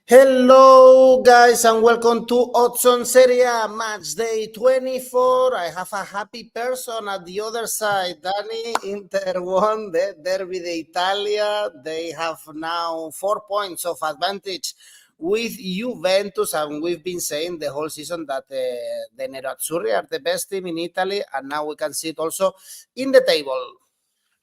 Hello guys and welcome to Oddspedia Serie A Matchday 24. I have a happy person at the other side. Dani, Inter won the Derby d'Italia. They have now 4 points of advantage with Juventus, and we've been saying the whole season that the Nerazzurri are the best team in Italy, and now we can see it also in the table.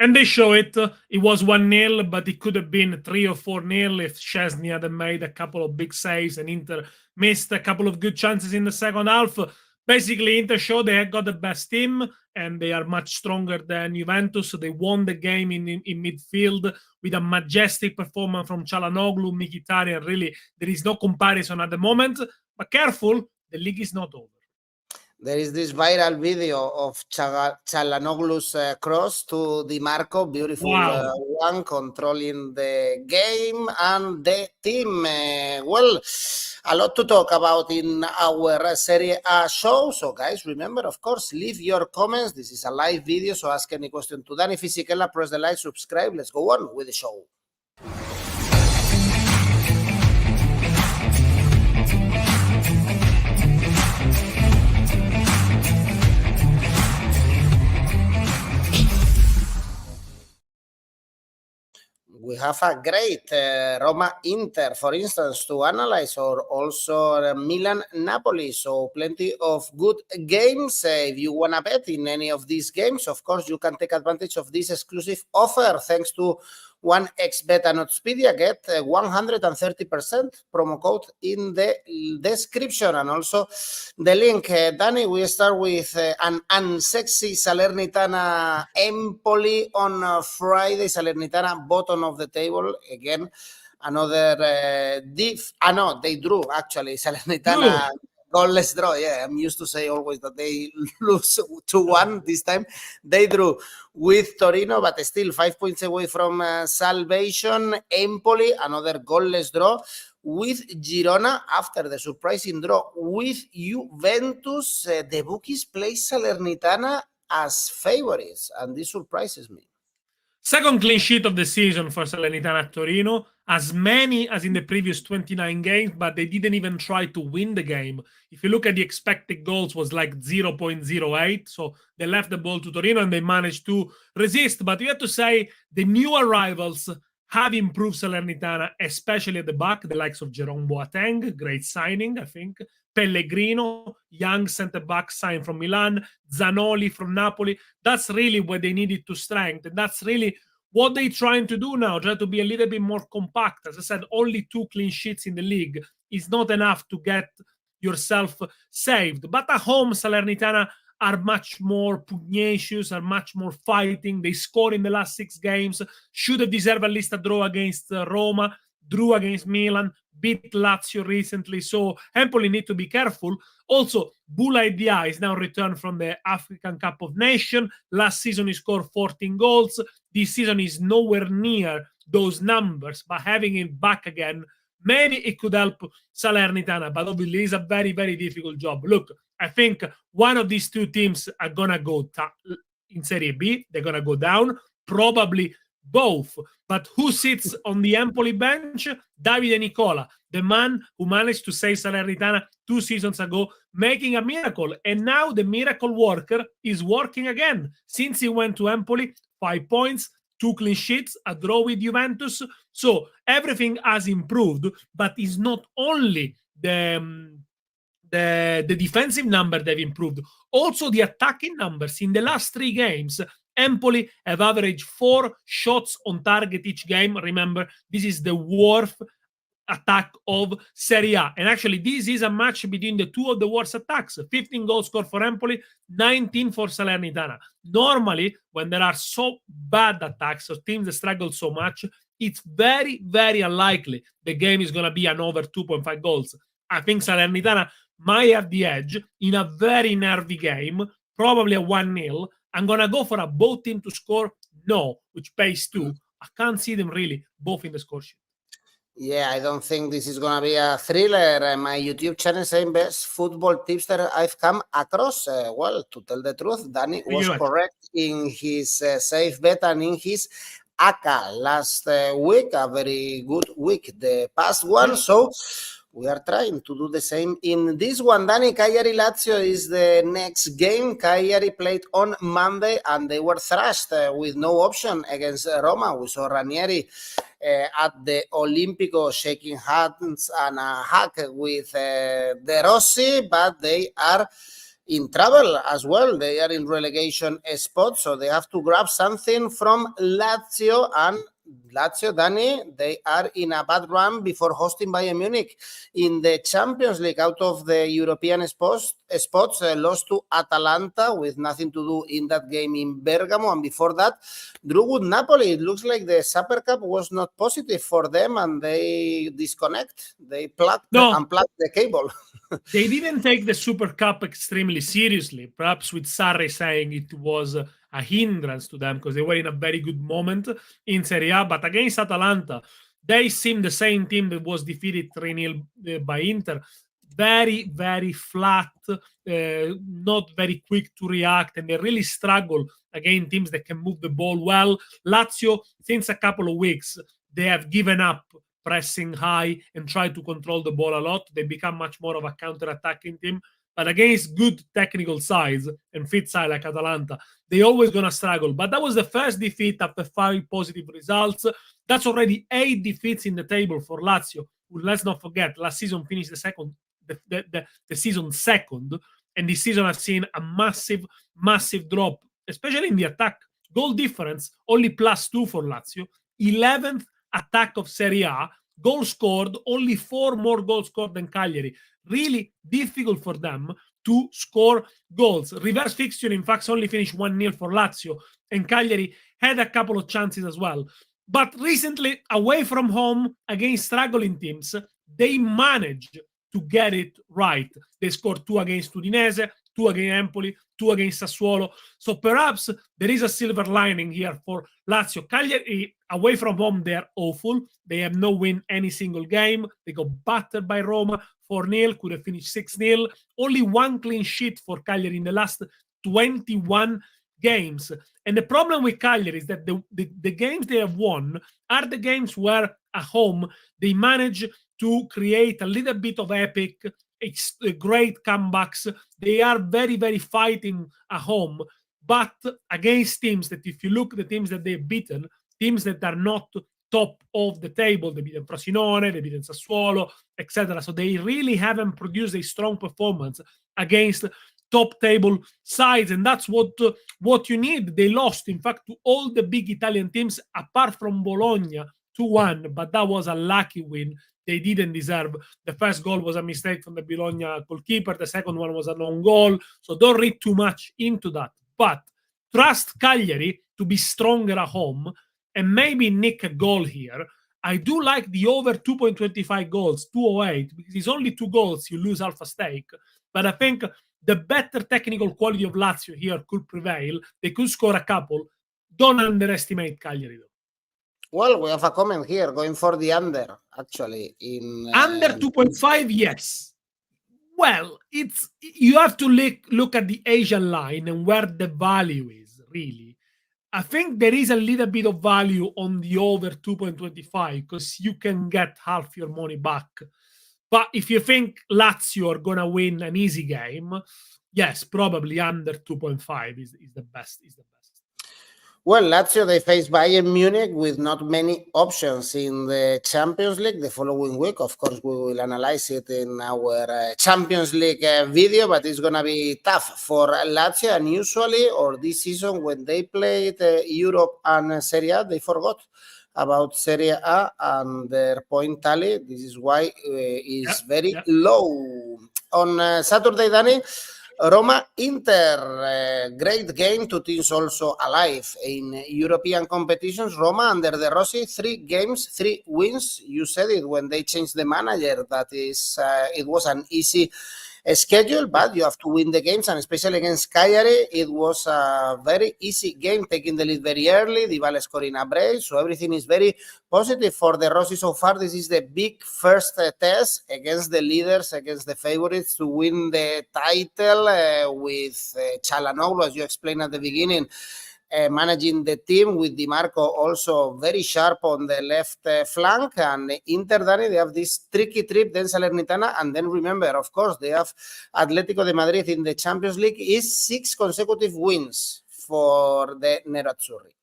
And they show it. It was 1-0, but it could have been 3 or 4-0 if Szczesny hadn't made a couple of big saves and Inter missed a couple of good chances in the second half. Basically, Inter showed they had got the best team and they are much stronger than Juventus. So they won the game in midfield with a majestic performance from Çalhanoğlu, Mkhitaryan. Really, there is no comparison at the moment. But careful, the league is not over. There is this viral video of Çalhanoğlu's cross to Di Marco, beautiful one, controlling the game and the team. Well, a lot to talk about in our Serie A show. So, guys, remember, of course, leave your comments. This is a live video, so ask any question to Daniele Fisichella. Press the like, subscribe. Let's go on with the show. We have a great Roma-Inter, for instance, to analyze, or also Milan-Napoli. So plenty of good games. If you want to bet in any of these games, of course, you can take advantage of this exclusive offer thanks to 1xBet and Oddspedia. Get 130% promo code in the description and also the link. Dani, we start with an unsexy Salernitana Empoli on Friday. Salernitana bottom of the table again. Another they drew actually. Salernitana goalless draw. Yeah, I'm used to say always that they lose 2-1. This time they drew with Torino, but still 5 points away from salvation. Empoli, another goalless draw with Verona after the surprising draw with Juventus. The bookies place Salernitana as favorites, and this surprises me. Second clean sheet of the season for Salernitana at Torino, as many as in the previous 29 games, but they didn't even try to win the game. If you look at the expected goals, was like 0.08, so they left the ball to Torino and they managed to resist. But you have to say the new arrivals have improved Salernitana, especially at the back, the likes of Jerome Boateng, great signing, I think. Pellegrino, young centre-back signed from Milan, Zanoli from Napoli. That's really what they needed to strengthen. And that's really what they're trying to do now, try to be a little bit more compact. As I said, only 2 clean sheets in the league is not enough to get yourself saved. But at home, Salernitana are much more pugnacious, are much more fighting. They scored in the last 6 games, should have deserved at least a draw against Roma, drew against Milan, beat Lazio recently. So Empoli need to be careful. Also, Boulaye Dia is now returned from the African Cup of Nations. Last season he scored 14 goals. This season is nowhere near those numbers, but having him back again, maybe it could help Salernitana, but obviously it's a very, very difficult job. Look, I think one of these 2 teams are going to go in Serie B. They're going to go down, probably both. But who sits on the Empoli bench? Davide Nicola, the man who managed to save Salernitana 2 seasons ago, making a miracle. And now the miracle worker is working again. Since he went to Empoli, 5 points, 2 clean sheets, a draw with Juventus. So everything has improved, but it's not only the defensive number they've improved, also the attacking numbers. In the last 3 games, Empoli have averaged 4 shots on target each game. Remember, this is the worst attack of Serie A. And actually, this is a match between the 2 of the worst attacks. 15 goals scored for Empoli, 19 for Salernitana. Normally, when there are so bad attacks, so teams that struggle so much, it's very, very unlikely the game is going to be an over 2.5 goals. I think Salernitana might have the edge in a very nervy game, probably a 1-0. I'm going to go for a both team to score, no, which pays 2. I can't see them really both in the score sheet. Yeah, I don't think this is going to be a thriller. My YouTube channel saying best football tips that I've come across. Well, to tell the truth, Danny was correct in his safe bet and in his ACCA last week, a very good week, the past one. So we are trying to do the same in this one. Danny, Cagliari Lazio is the next game. Cagliari played on Monday and they were thrashed with no option against Roma. We saw Ranieri at the Olimpico shaking hands and a hug with De Rossi, but they are in trouble as well. They are in relegation spot, so they have to grab something from Lazio. And Lazio, Danny, they are in a bad run before hosting Bayern Munich in the Champions League. Out of the European spots, lost to Atalanta with nothing to do in that game in Bergamo. And before that, drew with Napoli. It looks like the Super Cup was not positive for them and they disconnect. They unplugged the cable. They didn't take the Super Cup extremely seriously, perhaps with Sarri saying it was a hindrance to them because they were in a very good moment in Serie A. But against Atalanta, they seemed the same team that was defeated 3-0 by Inter. Very, very flat, not very quick to react, and they really struggle against teams that can move the ball well. Lazio, since a couple of weeks, they have given up pressing high and try to control the ball a lot. They become much more of a counter-attacking team. But against good technical sides and fit side like Atalanta, they always going to struggle. But that was the first defeat after 5 positive results. That's already 8 defeats in the table for Lazio. Let's not forget, last season finished the season second. And this season I've seen a massive, massive drop, especially in the attack. Goal difference, only +2 for Lazio. 11th attack of Serie A, goal scored, only 4 more goals scored than Cagliari. Really difficult for them to score goals. Reverse fixture, in fact, only finished 1-0 for Lazio, and Cagliari had a couple of chances as well. But recently, away from home, against struggling teams, they managed to get it right. They scored 2 against Udinese, 2 against Empoli, 2 against Sassuolo. So perhaps there is a silver lining here for Lazio. Cagliari, away from home, they are awful. They have no win any single game. They got battered by Roma 4-0, could have finished 6-0. Only 1 clean sheet for Cagliari in the last 21 games. And the problem with Cagliari is that the games they have won are the games where at home they manage to create a little bit of epic, great comebacks. They are very, very fighting at home. But against teams that, if you look at the teams that they've beaten, teams that are not top of the table, they beaten Frosinone, they beaten Sassuolo, etc. So they really haven't produced a strong performance against top table sides, and that's what you need. They lost, in fact, to all the big Italian teams apart from Bologna 2-1, but that was a lucky win. They didn't deserve. The first goal was a mistake from the Bologna goalkeeper. The second one was a non goal. So don't read too much into that. But trust Cagliari to be stronger at home and maybe nick a goal here. I do like the over 2.25 goals, 208, because it's only 2 goals. You lose half a stake. But I think the better technical quality of Lazio here could prevail. They could score a couple. Don't underestimate Cagliari, though. Well, we have a comment here going for the under, actually. Under 2.5, yes. Well, you have to look at the Asian line and where the value is, really. I think there is a little bit of value on the over 2.25 because you can get half your money back. But if you think Lazio are going to win an easy game, yes, probably under 2.5 is the best. Well, Lazio, they face Bayern Munich with not many options in the Champions League the following week. Of course, we will analyze it in our Champions League video, but it's going to be tough for Lazio. And usually, or this season, when they played Europe and Serie A, they forgot about Serie A and their point tally. This is why it's very low. On Saturday, Danny, Roma Inter, great game. 2 teams also alive in European competitions. Roma under De Rossi, 3 games, 3 wins. You said it when they changed the manager that is it was an easy schedule, but you have to win the games, and especially against Cagliari, it was a very easy game, taking the lead very early. Dybala scoring a brace, so everything is very positive for De Rossi so far. This is the big first test against the leaders, against the favorites to win the title with Çalhanoğlu, as you explained at the beginning, managing the team with Di Marco also very sharp on the left flank. And Inter, Dani, they have this tricky trip, then Salernitana, and then remember, of course, they have Atletico de Madrid in the Champions League. Is 6 consecutive wins for the Nerazzurri.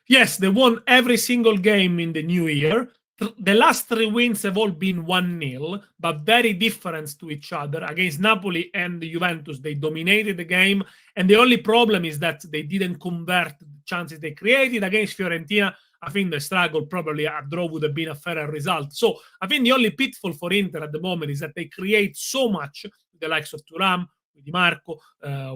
Yes, they won every single game in the new year. The last 3 wins have all been 1-0, but very different to each other. Against Napoli and Juventus, they dominated the game, and the only problem is that they didn't convert the chances they created. Against Fiorentina, I think the struggle, probably a draw would have been a fairer result. So I think the only pitfall for Inter at the moment is that they create so much, the likes of Thuram, with Di Marco,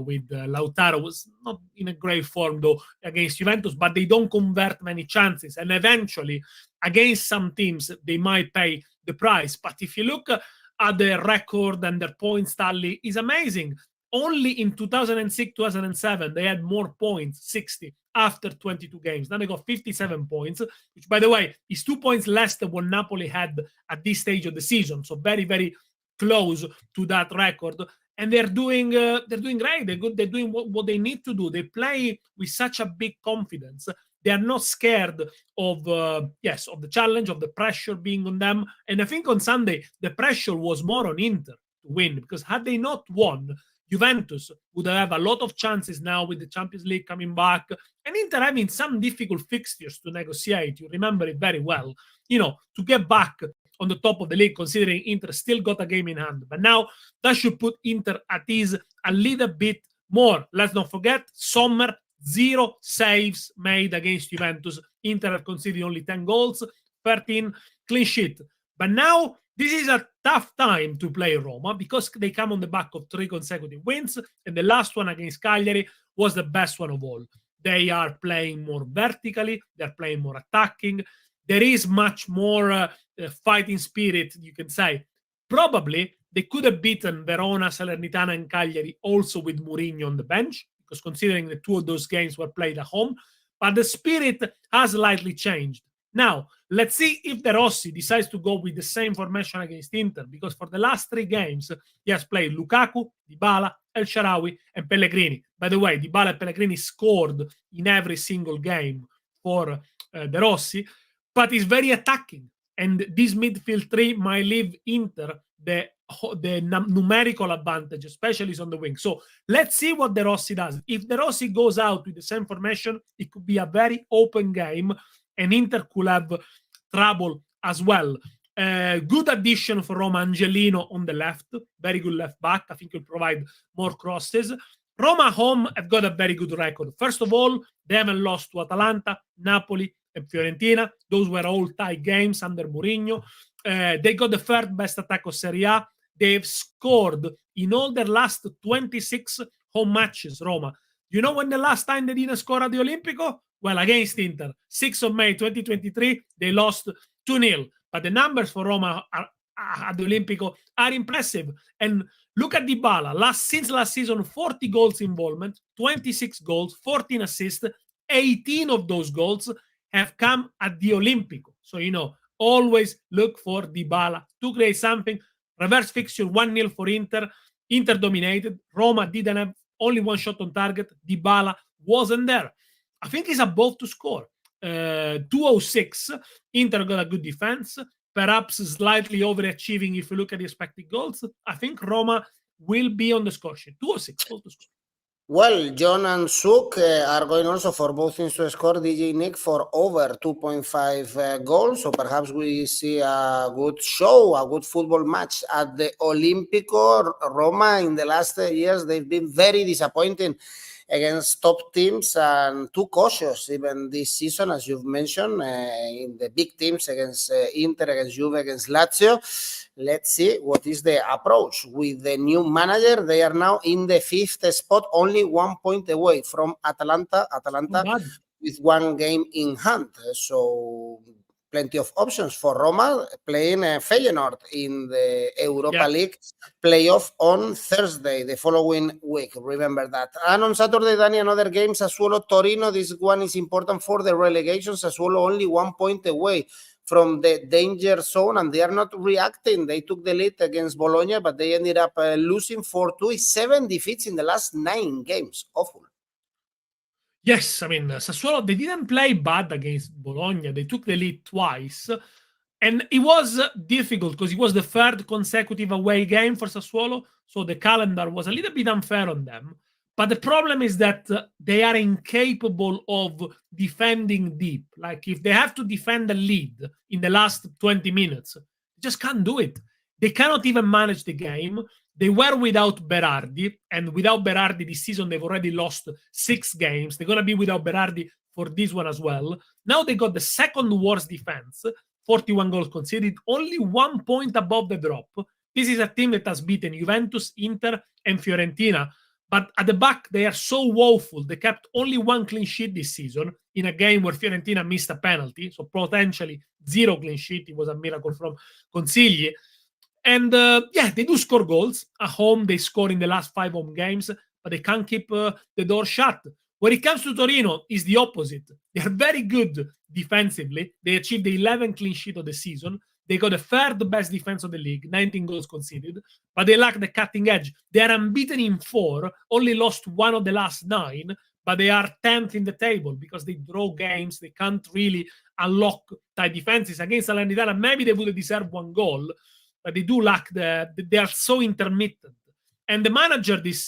with Lautaro, was not in a great form though against Juventus, but they don't convert many chances, and eventually against some teams they might pay the price. But if you look at their record and their points tally, is amazing. Only in 2006-2007 they had more points, 60, after 22 games. Now they got 57 points, which, by the way, is 2 points less than what Napoli had at this stage of the season. So very, very close to that record. And they're doing great. They're doing what they need to do. They play with such a big confidence. They are not scared of the challenge, of the pressure being on them. And I think on Sunday the pressure was more on Inter to win, because had they not won, Juventus would have a lot of chances now with the Champions League coming back, and Inter having some difficult fixtures to negotiate. You remember it very well. To get back on the top of the league, considering Inter still got a game in hand. But now that should put Inter at ease a little bit more. Let's not forget, Sommer, 0 saves made against Juventus. Inter have conceded only 10 goals, 13 clean sheet. But now this is a tough time to play Roma, because they come on the back of 3 consecutive wins, and the last one against Cagliari was the best one of all. They are playing more vertically, they're playing more attacking. There is much more fighting spirit, you can say. Probably they could have beaten Verona, Salernitana, and Cagliari also with Mourinho on the bench, because considering the 2 of those games were played at home. But the spirit has slightly changed. Now, let's see if De Rossi decides to go with the same formation against Inter, because for the last 3 games, he has played Lukaku, Dybala, El Shaarawy, and Pellegrini. By the way, Dybala and Pellegrini scored in every single game for De Rossi, but he's very attacking. And this midfield 3 might leave Inter the numerical advantage, especially on the wing. So let's see what De Rossi does. If De Rossi goes out with the same formation, it could be a very open game, and Inter could have trouble as well. Good addition for Roma, Angelino on the left, very good left back. I think he'll provide more crosses. Roma home have got a very good record. First of all, they haven't lost to Atalanta, Napoli, and Fiorentina. Those were all tight games under Mourinho. They got the 3rd best attack of Serie A. They've scored in all their last 26 home matches, Roma. You know when the last time they didn't score at the Olimpico? Well, against Inter, 6th of May 2023, they lost 2-0. But the numbers for Roma at the Olimpico are impressive. And look at Dybala. Since last season, 40 goals involvement, 26 goals, 14 assists. 18 of those goals have come at the Olimpico. So, always look for Dybala to create something. Reverse fixture, 1-0 for Inter. Inter dominated. Roma didn't have only 1 shot on target. Dybala wasn't there. I think he's above to score. 206. Inter got a good defense. Perhaps slightly overachieving if you look at the expected goals. I think Roma will be on the score sheet. 206 goals to score. Well, John and Suk are going also for both teams to score. DJ Nick for over 2.5 goals. So perhaps we see a good show, a good football match at the Olimpico. Roma in the last years, they've been very disappointing against top teams and too cautious even this season, as you've mentioned, in the big teams against Inter, against Juve, against Lazio. Let's see what is the approach with the new manager. They are now in the 5th spot, only 1 point away from Atalanta with 1 game in hand. So plenty of options for Roma, playing Feyenoord in the Europa League playoff on Thursday, the following week. Remember that. And on Saturday, Dani, another game, Sassuolo Torino. This one is important for the relegation. Sassuolo only 1 point away from the danger zone, and they are not reacting. They took the lead against Bologna, but they ended up losing 4-2. 7 defeats in the last 9 games. Awful. Yes, I mean, Sassuolo, they didn't play bad against Bologna. They took the lead twice. And it was difficult because it was the third consecutive away game for Sassuolo. So the calendar was a little bit unfair on them. But the problem is that they are incapable of defending deep. Like if they have to defend the lead in the last 20 minutes, they just can't do it. They cannot even manage the game. They were without Berardi, and without Berardi this season, they've already lost 6 games. They're going to be without Berardi for this one as well. Now they got the second worst defense, 41 goals conceded, only 1 point above the drop. This is a team that has beaten Juventus, Inter, and Fiorentina. But at the back, they are so woeful. They kept only 1 clean sheet this season in a game where Fiorentina missed a penalty. So potentially 0 clean sheet. It was a miracle from Consigli. And yeah, they do score goals. At home, they score in the last 5 home games, but they can't keep the door shut. When it comes to Torino, it's the opposite. They are very good defensively. They achieved the 11th clean sheet of the season. They got the third best defense of the league, 19 goals conceded, but they lack the cutting edge. They are unbeaten in 4, only lost 1 of the last 9, but they are 10th in the table because they draw games. They can't really unlock tight defenses. Against Salernitana, maybe they would deserve 1 goal, but they do lack they are so intermittent. And the manager this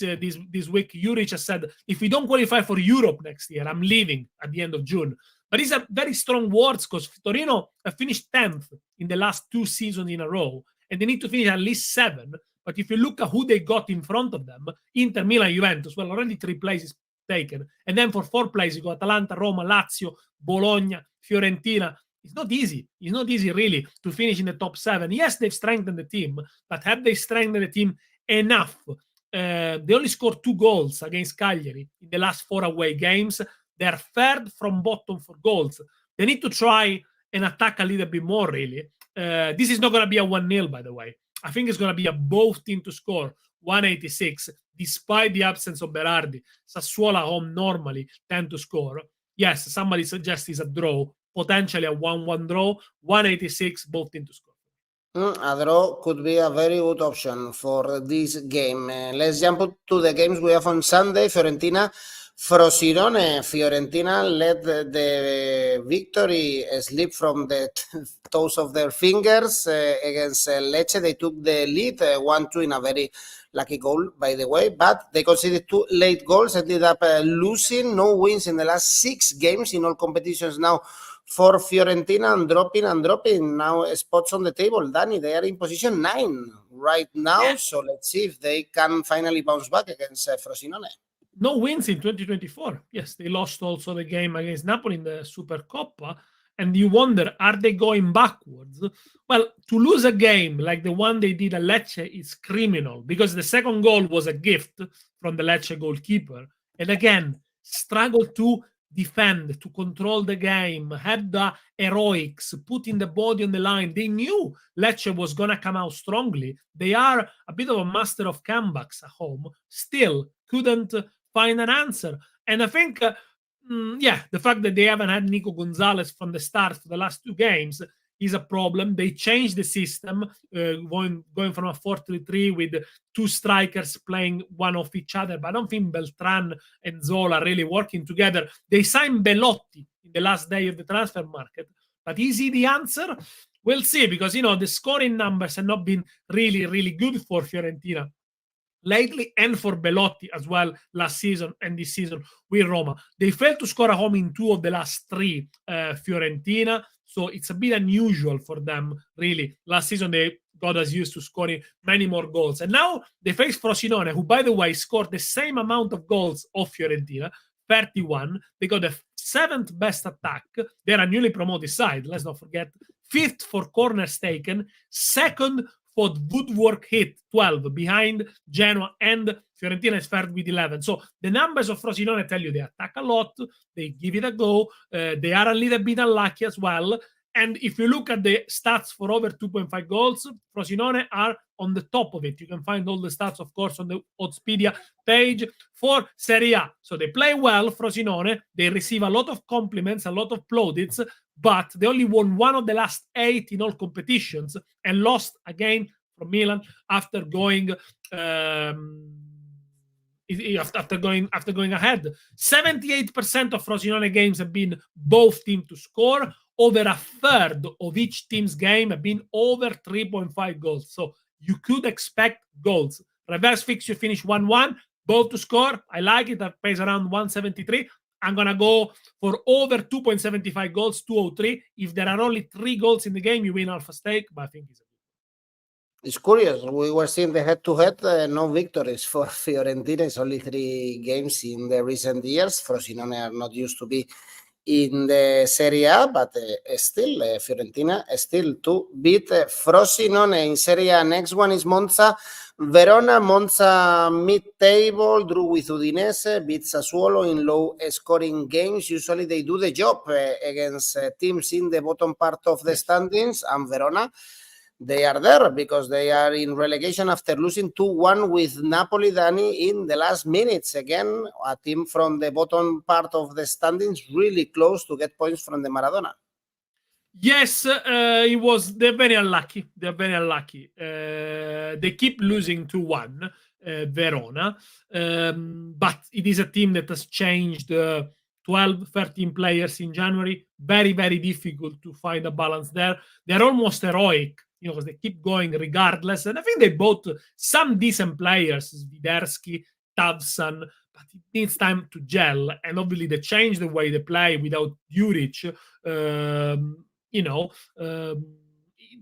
week, Juric, has said, if we don't qualify for Europe next year, I'm leaving at the end of June. But these are very strong words because Torino have finished 10th in the last 2 seasons in a row, and they need to finish at least 7. But if you look at who they got in front of them, Inter, Milan, Juventus, well, already 3 places taken. And then for 4 places, you got Atalanta, Roma, Lazio, Bologna, Fiorentina. It's not easy. It's not easy, really, to finish in the top 7. Yes, they've strengthened the team, but have they strengthened the team enough? They only scored 2 goals against Cagliari in the last 4 away games. They are third from bottom for goals. They need to try and attack a little bit more, really. This is not going to be a 1-0, by the way. I think it's going to be a both team to score, 186, despite the absence of Berardi. Sassuolo at home normally tend to score. Yes, somebody suggests it's a draw, potentially a 1-1 draw, 186, both team to score. A draw could be a very good option for this game. Let's jump to the games we have on Sunday. Fiorentina, Frosinone. Fiorentina let the victory slip from the toes of their fingers against Lecce. They took the lead 1-2 in a very lucky goal, by the way, but they conceded 2 late goals, ended up losing. No wins in the last 6 games in all competitions now for Fiorentina, and dropping now spots on the table. Danny, they are in position 9 right now, yeah. So let's see if they can finally bounce back against Frosinone. No wins in 2024. Yes, they lost also the game against Napoli in the Supercoppa. And you wonder, are they going backwards? Well, to lose a game like the one they did at Lecce is criminal because the second goal was a gift from the Lecce goalkeeper. And again, struggle to defend, to control the game, had the heroics, putting the body on the line. They knew Lecce was going to come out strongly. They are a bit of a master of comebacks at home. Still couldn't find an answer. And I think, the fact that they haven't had Nico Gonzalez from the start for the last 2 games is a problem. They changed the system, going from a 4-3-3 with 2 strikers playing one off each other. But I don't think Beltran and Zola are really working together. They signed Belotti in the last day of the transfer market. But is he the answer? We'll see, because, the scoring numbers have not been really, really good for Fiorentina lately, and for Belotti as well last season and this season with Roma. They failed to score at home in 2 of the last 3, Fiorentina. So it's a bit unusual for them, really. Last season, they got us used to scoring many more goals. And now they face Frosinone, who, by the way, scored the same amount of goals of Fiorentina, 31. They got the 7th best attack. They're a newly promoted side, let's not forget. 5th for corners taken. 2nd for woodwork hit, 12, behind Genoa, and Fiorentina is third with 11. So the numbers of Frosinone tell you they attack a lot, they give it a go, they are a little bit unlucky as well. And if you look at the stats for over 2.5 goals, Frosinone are on the top of it. You can find all the stats, of course, on the Oddspedia page for Serie A. So they play well, Frosinone. They receive a lot of compliments, a lot of plaudits, but they only won 1 of the last 8 in all competitions and lost again from Milan after going in after going ahead. 78% of Frosinone games have been both teams to score. Over a third of each team's game have been over 3.5 goals. So you could expect goals. Reverse fixture finish 1-1, both to score. I like it. That pays around 173. I'm going to go for over 2.75 goals, 203. If there are only 3 goals in the game, you win alpha stake, but I think it's curious. We were seeing the head-to-head, no victories for Fiorentina. It's only 3 games in the recent years. Frosinone are not used to be in the Serie A, but still Fiorentina still to beat Frosinone in Serie A. Next one is Monza. Verona. Monza mid-table, drew with Udinese, beat Sassuolo in low-scoring games. Usually they do the job against teams in the bottom part of the standings, and Verona, they are there because they are in relegation after losing 2-1 with Napoli, Dani, in the last minutes. Again, a team from the bottom part of the standings, really close to get points from the Maradona. Yes, they're very unlucky. They keep losing 2-1, Verona. But it is a team that has changed 12, 13 players in January. Very, very difficult to find a balance there. They're almost heroic, because they keep going regardless. And I think they bought some decent players, Widerski, Tavsan, but it needs time to gel. And obviously they changed the way they play without Juric.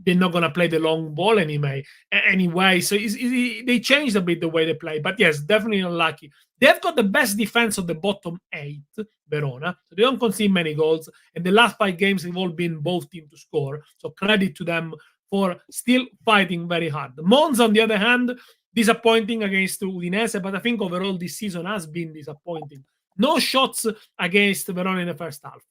They're not going to play the long ball anyway. So they changed a bit the way they play. But yes, definitely unlucky. They've got the best defense of the bottom 8, Verona. So they don't concede many goals. And the last 5 games have all been both teams to score. So credit to them for still fighting very hard. Monza, on the other hand, disappointing against Udinese, but I think overall this season has been disappointing. No shots against Verona in the first half.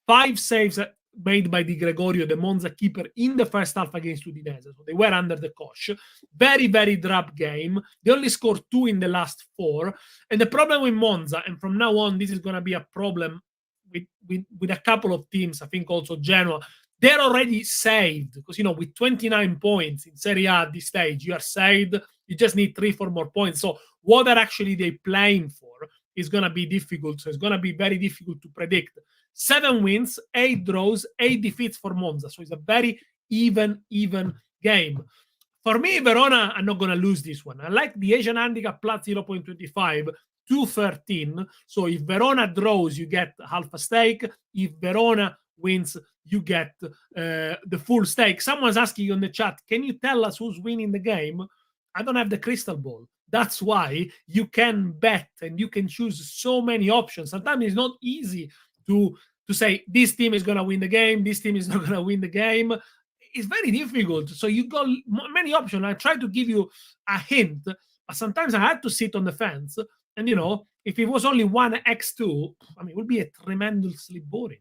5 saves made by Di Gregorio, the Monza keeper, in the first half against Udinese. So they were under the cosh. Very, very drab game. They only scored 2 in the last 4. And the problem with Monza, and from now on, this is going to be a problem with a couple of teams, I think also Genoa, they're already saved. Because, with 29 points in Serie A at this stage, you are saved. You just need 3-4 more points. So what are actually they playing for is going to be difficult. So it's going to be very difficult to predict. 7 wins, 8 draws, 8 defeats for Monza. So it's a very even game. For me, Verona are not going to lose this one. I like the Asian handicap plus 0.25, 213. So if Verona draws, you get half a stake. If Verona wins, you get the full stake. Someone's asking on the chat, can you tell us who's winning the game? I don't have the crystal ball. That's why you can bet and you can choose so many options. Sometimes it's not easy to say this team is going to win the game, this team is not going to win the game. It's very difficult. So you got many options. I try to give you a hint, but sometimes I had to sit on the fence. And, if it was only 1x2, it would be a tremendously boring.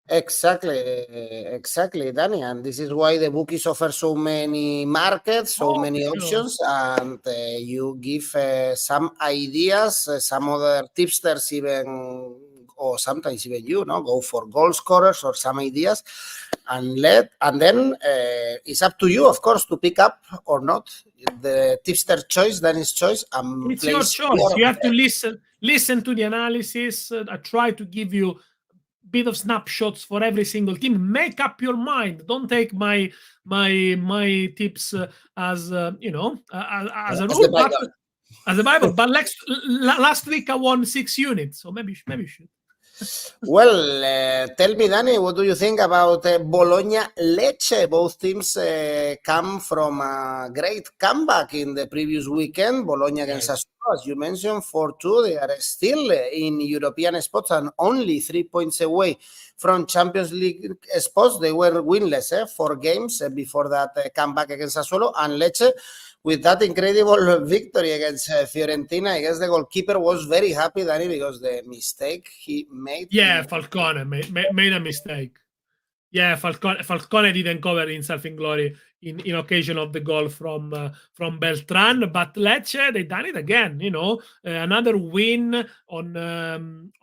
Exactly, Danny. And this is why the bookies offer so many markets, so many options, and you give some ideas, some other tipsters even, or sometimes even go for goal scorers or some ideas, and then it's up to you, of course, to pick up or not. The tipster choice, Danny's choice. It's your choice. You have to listen to the analysis. I try to give you bit of snapshots for every single team. Make up your mind. Don't take my tips as a rule. As a Bible. But last week I won 6 units, so maybe you should. Well, tell me, Danny, what do you think about Bologna Lecce? Both teams come from a great comeback in the previous weekend. Bologna against Sassuolo, as you mentioned, 4-2. They are still in European spots and only 3 points away from Champions League spots. They were winless 4 games before that comeback against Sassuolo. And Lecce, with that incredible victory against Fiorentina, I guess the goalkeeper was very happy, Danny, because the mistake he made. Yeah, Falcone made a mistake. Yeah, Falcone didn't cover himself in glory in occasion of the goal from Beltran, but Lecce, they done it again. Another win on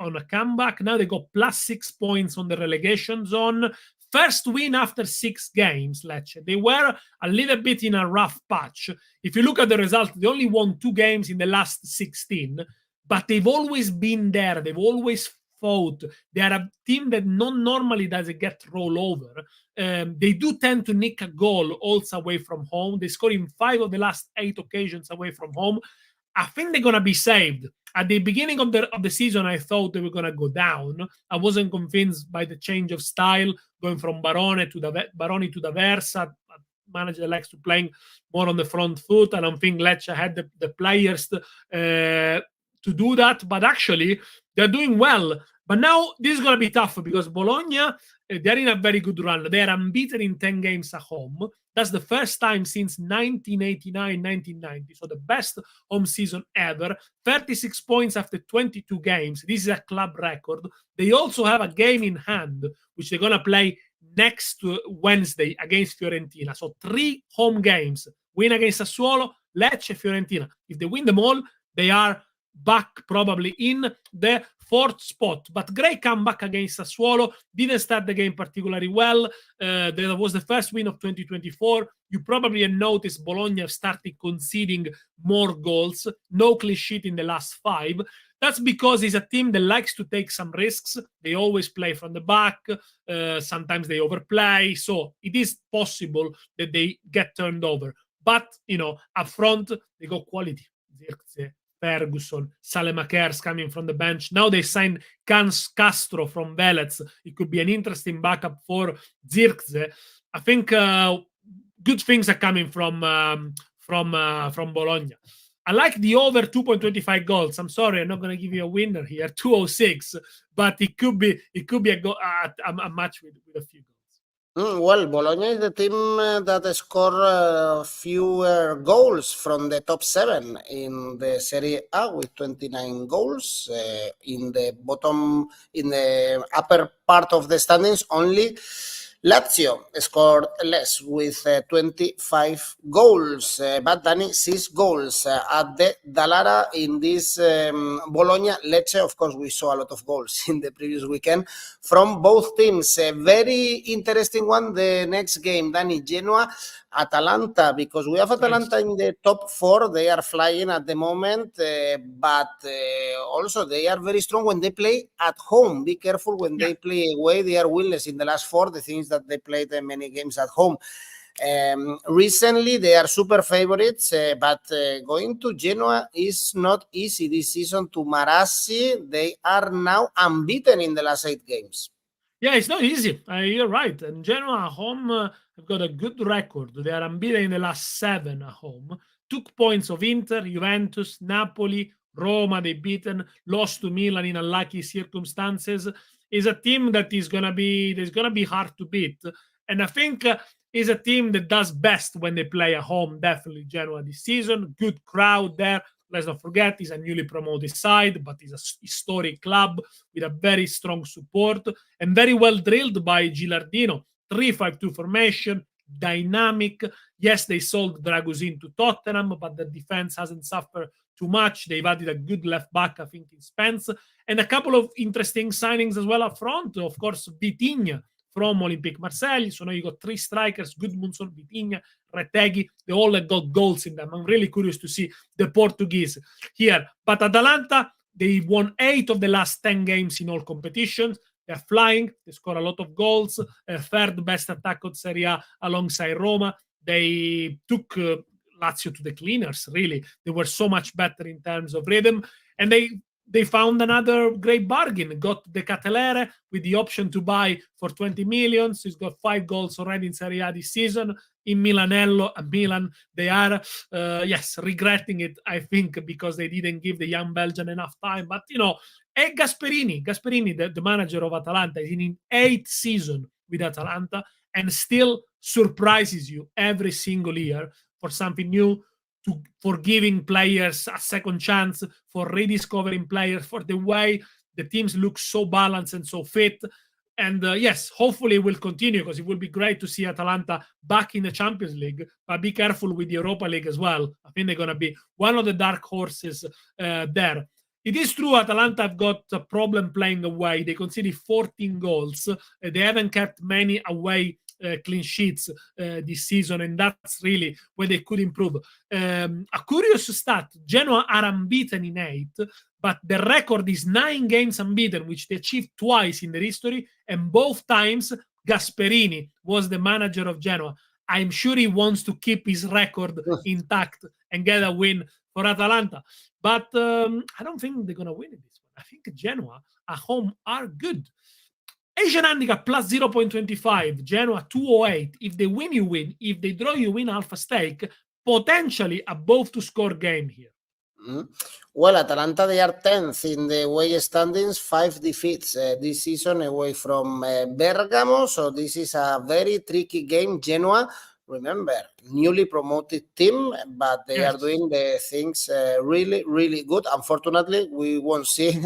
a comeback. Now they got plus 6 points on the relegation zone. first win after 6 games, Lecce. They were a little bit in a rough patch. If you look at the result, they only won 2 games in the last 16, but they've always been there. They've always fought. They are a team that normally doesn't get roll over. They do tend to nick a goal also away from home. They score in 5 of the last 8 occasions away from home. I think they're going to be saved. At the beginning of the season, I thought they were going to go down. I wasn't convinced by the change of style, going from Baroni to D'Aversa. Manager likes to playing more on the front foot. I don't think Lecce had the players to do that. But actually, they're doing well. But now this is going to be tough because Bologna, they're in a very good run. They are unbeaten in 10 games at home. That's the first time since 1989-1990. So the best home season ever. 36 points after 22 games. This is a club record. They also have a game in hand, which they're going to play next Wednesday against Fiorentina. So 3 home games. Win against Sassuolo, Lecce, Fiorentina. If they win them all, they are back probably in the 4th spot. But great comeback against Sassuolo. Didn't start the game particularly well. That was the first win of 2024. You probably have noticed Bologna started conceding more goals. No clean sheet in the last 5. That's because it's a team that likes to take some risks. They always play from the back. Sometimes they overplay. So it is possible that they get turned over. But, up front, they got quality. Zirkzee, Ferguson, Salemakers coming from the bench. Now they signed Castro from Velez. It could be an interesting backup for Zirkzee. I think good things are coming from Bologna. I like the over 2.25 goals. I'm sorry, I'm not going to give you a winner here, 206, but it could be a match with a few goals. Well, Bologna is the team that score fewer goals from the top 7 in the Serie A with 29 goals. In the upper part of the standings, only Lazio scored less with 25 goals, but Dani 6 goals at the Dallara in this Bologna-Lecce. Of course, we saw a lot of goals in the previous weekend from both teams. A very interesting one, the next game, Dani, Genoa, Atalanta, because we have Atalanta in the top 4. They are flying at the moment, but also they are very strong when they play at home. Be careful when they play away. They are winless in the last 4. The things that they played many games at home. Recently, they are super favorites, but going to Genoa is not easy this season. To Marassi, they are now unbeaten in the last 8 games. Yeah, it's not easy. You're right. And Genoa at home have got a good record. They are unbeaten in the last 7 at home. Took points of Inter, Juventus, Napoli, Roma. They beaten, lost to Milan in unlucky circumstances. Is a team that is gonna be hard to beat. And I think is a team that does best when they play at home. Definitely Genoa this season. Good crowd there. Let's not forget, it's a newly promoted side, but it's a historic club with a very strong support and very well drilled by Gilardino. 3-5-2 formation, dynamic. Yes, they sold Dragusin to Tottenham, but the defense hasn't suffered too much. They've added a good left back, I think, in Spence, and a couple of interesting signings as well up front. Of course, Vitinha from Olympique Marseille. So now you got 3 strikers, Gudmundsson, Vitinha, Retegui. They all have got goals in them. I'm really curious to see the Portuguese here. But Atalanta, they won 8 of the last 10 games in all competitions. They're flying. They score a lot of goals. 3rd best attack of Serie A alongside Roma. They took Lazio to the cleaners, really. They were so much better in terms of rhythm. And they found another great bargain. Got De Catelere with the option to buy for 20 million. So he's got 5 goals already in Serie A this season. In Milanello and Milan, they are, regretting it, I think, because they didn't give the young Belgian enough time. But, and Gasperini, the manager of Atalanta, is in 8th season with Atalanta and still surprises you every single year for something new, for giving players a second chance, for rediscovering players, for the way the teams look so balanced and so fit. And yes, hopefully it will continue, because it will be great to see Atalanta back in the Champions League, but be careful with the Europa League as well. I think they're going to be one of the dark horses there. It is true Atalanta have got a problem playing away. They conceded 14 goals. They haven't kept many away clean sheets this season, and that's really where they could improve. A curious stat, Genoa are unbeaten in 8, but the record is 9 games unbeaten, which they achieved twice in their history, and both times Gasperini was the manager of Genoa. I'm sure he wants to keep his record intact and get a win for Atalanta. But I don't think they're going to win this one. I think Genoa at home are good. Asian handicap plus 0.25. Genoa 208. If they win, you win. If they draw, you win half a stake. Potentially a both to score game here. Well, Atalanta, they are 10th in the away standings, 5 defeats this season away from Bergamo. So this is a very tricky game. Genoa, remember, newly promoted team, but they are doing the things really, really good. Unfortunately, we won't see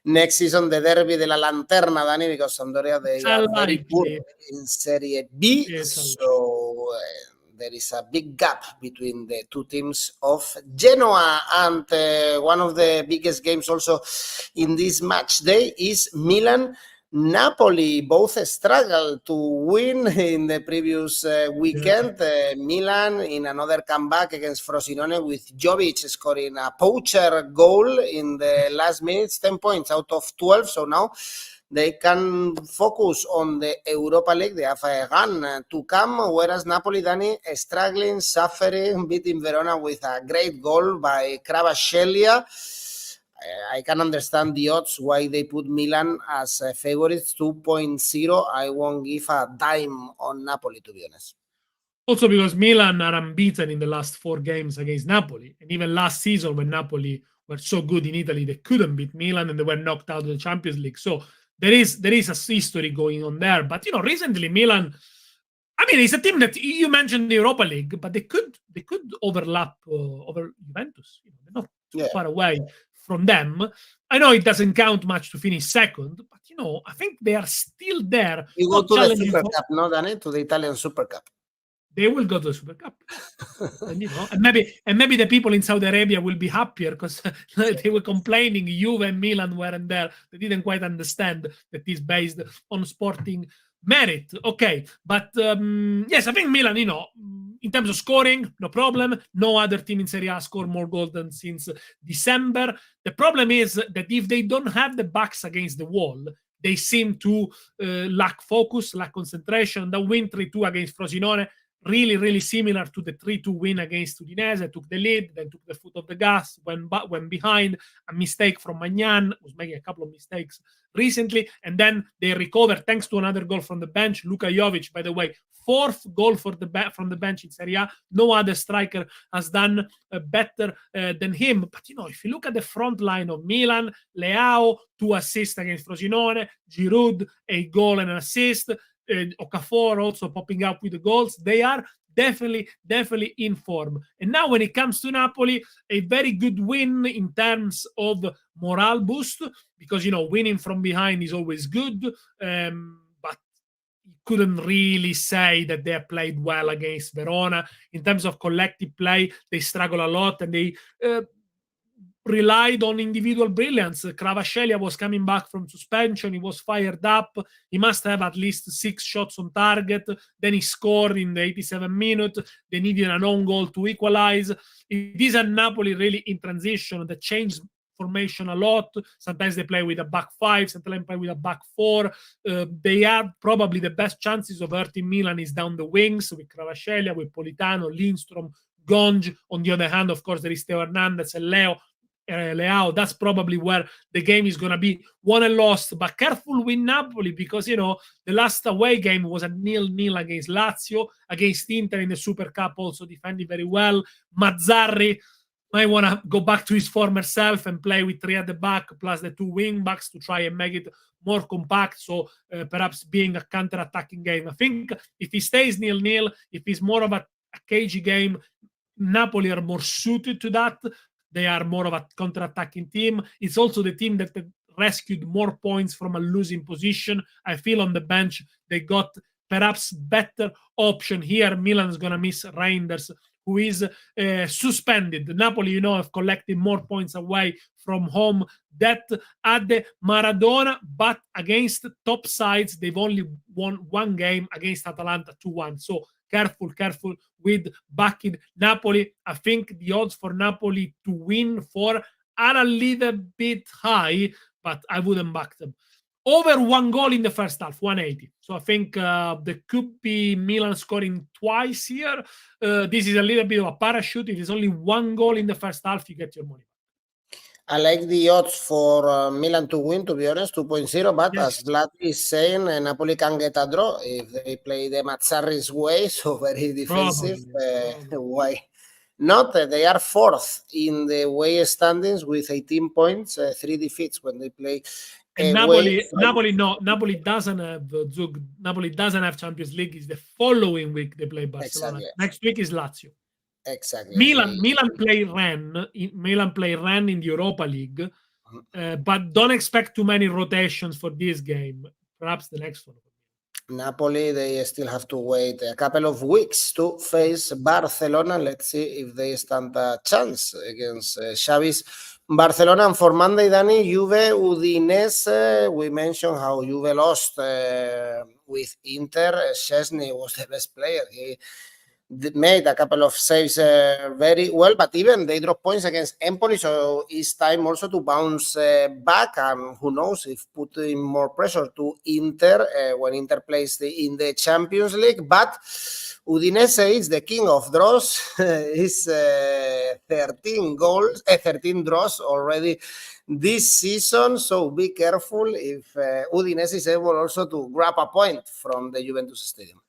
next season the Derby de la Lanterna, Dani, because Sampdoria, they are very poor in Serie B. So there is a big gap between the two teams of Genoa. And one of the biggest games also in this match day is Milan Napoli. Both struggled to win in the previous weekend. Milan in another comeback against Frosinone with Jovic scoring a poacher goal in the last minutes, 10 points out of 12. So now they can focus on the Europa League. They have a run to come, whereas Napoli, Dani, struggling, suffering, beating Verona with a great goal by Kvaratskhelia. I can understand the odds why they put Milan as favorites, 2.0. I won't give a dime on Napoli, to be honest. Also because Milan are unbeaten in the last 4 games against Napoli. And even last season when Napoli were so good in Italy, they couldn't beat Milan and they were knocked out of the Champions League. So there is a history going on there. But, recently Milan, I mean, it's a team that you mentioned the Europa League, but they could overlap over Juventus. They're not too far away from them. I know it doesn't count much to finish second, but, I think they are still there. You go to the Super Cup, no, Dani? To the Italian Super Cup. They will go to the Super Cup. and maybe the people in Saudi Arabia will be happier because they were complaining Juve and Milan weren't there. They didn't quite understand that it's based on sporting merit. Okay, but yes, I think Milan, in terms of scoring, no problem. No other team in Serie A scored more goals than since December. The problem is that if they don't have the backs against the wall, they seem to lack focus, lack concentration. The win 3-2 against Frosinone, really, really similar to the 3-2 win against Udinese. Took the lead, then took the foot of the gas, went behind. A mistake from Magnan, was making a couple of mistakes recently, and then they recovered thanks to another goal from the bench. Luka Jovic, by the way, 4th goal from the bench in Serie A. No other striker has done better than him. But, if you look at the front line of Milan, Leao, 2 assists against Frosinone, Giroud, a goal and an assist, Okafor also popping up with the goals. They are definitely in form. And now when it comes to Napoli, a very good win in terms of morale boost, because, winning from behind is always good. But you couldn't really say that they played well against Verona. In terms of collective play, they struggle a lot and they relied on individual brilliance. Kvaratskhelia was coming back from suspension. He was fired up. He must have at least 6 shots on target. Then he scored in the 87th minute. They needed an own goal to equalize. It is a Napoli really in transition. They changed formation a lot. Sometimes they play with a back 5. Sometimes they play with a back 4. They have probably the best chances of hurting Milan is down the wings with Kvaratskhelia, with Politano, Lindstrom, Gonge. On the other hand, of course, there is Theo Hernandez and Leao. That's probably where the game is going to be won and lost. But careful with Napoli because, the last away game was a 0-0 against Lazio, against Inter in the Super Cup, also defending very well. Mazzarri might want to go back to his former self and play with 3 at the back plus the 2 wing backs to try and make it more compact. So perhaps being a counter-attacking game. I think if he stays 0-0, if it's more of a cagey game, Napoli are more suited to that. They are more of a counter-attacking team. It's also the team that rescued more points from a losing position. I feel on the bench they got perhaps better option here. Milan is going to miss Reinders, who is suspended. Napoli, have collected more points away from home that at the Maradona, but against top sides, they've only won one game against Atalanta 2-1. So careful with backing Napoli. I think the odds for Napoli to win are a little bit high, but I wouldn't back them. Over 1 goal in the first half, 180. So I think there could be Milan scoring twice here. This is a little bit of a parachute. If it's only 1 goal in the first half, you get your money. I like the odds for Milan to win, to be honest, 2.0. But Yes. as Vlad is saying, Napoli can get a draw if they play the Mazzarri's way, so very defensive. Probably. Why not? They are fourth in the away standings with 18 points, 3 defeats when they play. And Napoli doesn't have Zug. Napoli doesn't have Champions League. It's the following week they play Barcelona. Exactly. Next week is Lazio. Exactly. Milan play Rennes in the Europa League, but don't expect too many rotations for this game. Perhaps the next one. Napoli, they still have to wait a couple of weeks to face Barcelona. Let's see if they stand a chance against Xavi's Barcelona. And for Monday, Danny, Juve, Udinese, we mentioned how Juve lost with Inter. Szczesny was the best player. He made a couple of saves very well, but even they dropped points against Empoli, so it's time also to bounce back, and who knows if putting more pressure to Inter when Inter plays in the Champions League. But Udinese is the king of draws. Is 13 draws already this season, so be careful if Udinese is able also to grab a point from the Juventus Stadium.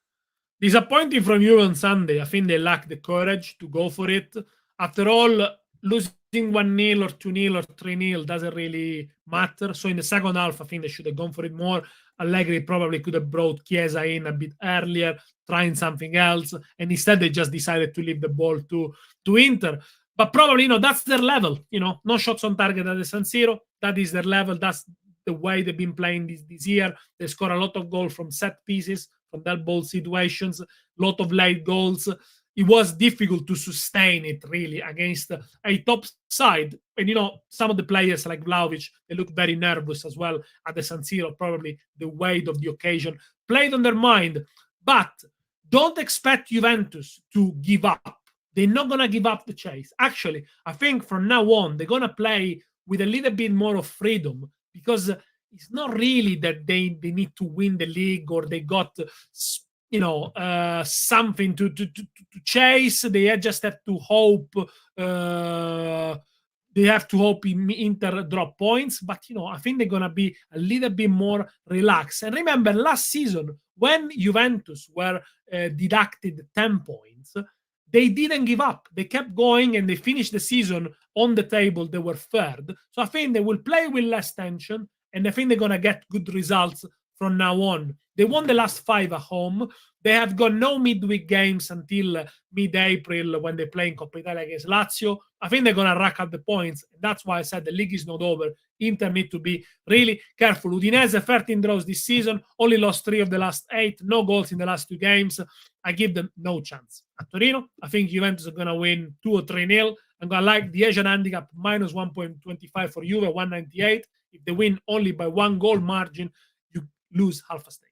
Disappointing from you on Sunday. I think they lack the courage to go for it. After all, losing 1-0 or 2-0 or 3-0 doesn't really matter. So in the second half, I think they should have gone for it more. Allegri probably could have brought Chiesa in a bit earlier, trying something else. And instead, they just decided to leave the ball to Inter. But probably, that's their level. No shots on target at the San Siro. That is their level. That's the way they've been playing this year. They score a lot of goals from set pieces, from that ball situations, a lot of late goals. It was difficult to sustain it really against a top side. And some of the players like Vlahovic, they look very nervous as well at the San Siro. Probably the weight of the occasion played on their mind. But don't expect Juventus to give up. They're not going to give up the chase. Actually, I think from now on, they're going to play with a little bit more of freedom, because it's not really that they need to win the league or they got something to chase. They just have to hope. They have to hope Inter drop points, but I think they're gonna be a little bit more relaxed. And remember, last season when Juventus were deducted 10 points, they didn't give up. They kept going and they finished the season on the table. They were third. So I think they will play with less tension, and I think they're going to get good results from now on. They won the last 5 at home. They have got no midweek games until mid-April when they play in Coppa Italia against Lazio. I think they're going to rack up the points. That's why I said the league is not over. Inter need to be really careful. Udinese, 13 draws this season, only lost 3 of the last 8, no goals in the last 2 games. I give them no chance. At Torino, I think Juventus are going to win 2 or 3-0. I'm going to like the Asian handicap minus 1.25 for Juve, 198. If they win only by 1 goal margin, you lose half a stake.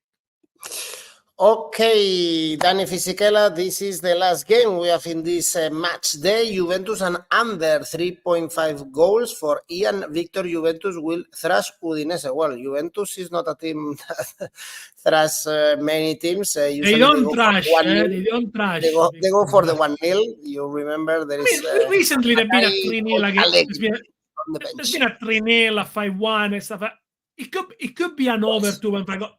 Okay, Daniele Fisichella, this is the last game we have in this match day. Juventus and under 3.5 goals for Ian Victor. Juventus will thrash Udinese. Well, Juventus is not a team that thrash many teams. They don't thrash. They don't thrash. They go for the 1-0. You remember there is... recently there's been a 3-0 against... There's been a 3-0, a 5-1 and stuff. It could be an over 2.5 goals.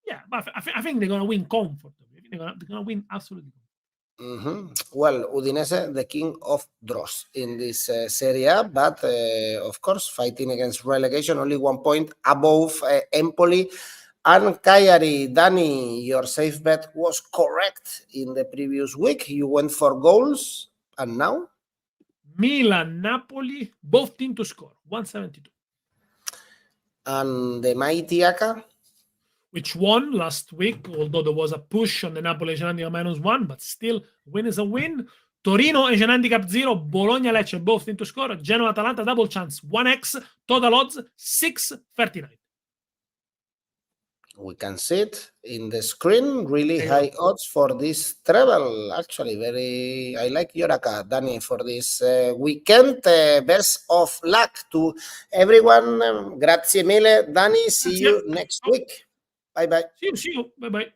Yeah, but I think they're going to win comfortably. They're going to win absolutely. Well, Udinese, the king of draws in this Serie A, but of course, fighting against relegation, only 1 point above Empoli and Cagliari. Danny, your safe bet was correct in the previous week. You went for goals, and now? Milan, Napoli, both teams to score, 172. And the mighty ACCA? which won last week, although there was a push on the Napoli handicap -1, but still, win is a win. Torino Asian handicap 0, Bologna Lecce both into score, Genoa Atalanta double chance 1x, total odds 6.39. We can see it in the screen, really high odds for this treble. Actually, I like your ACCA, Danny, for this weekend. Best of luck to everyone. Grazie mille, Danny. See you next week. Bye-bye. See you. Bye-bye.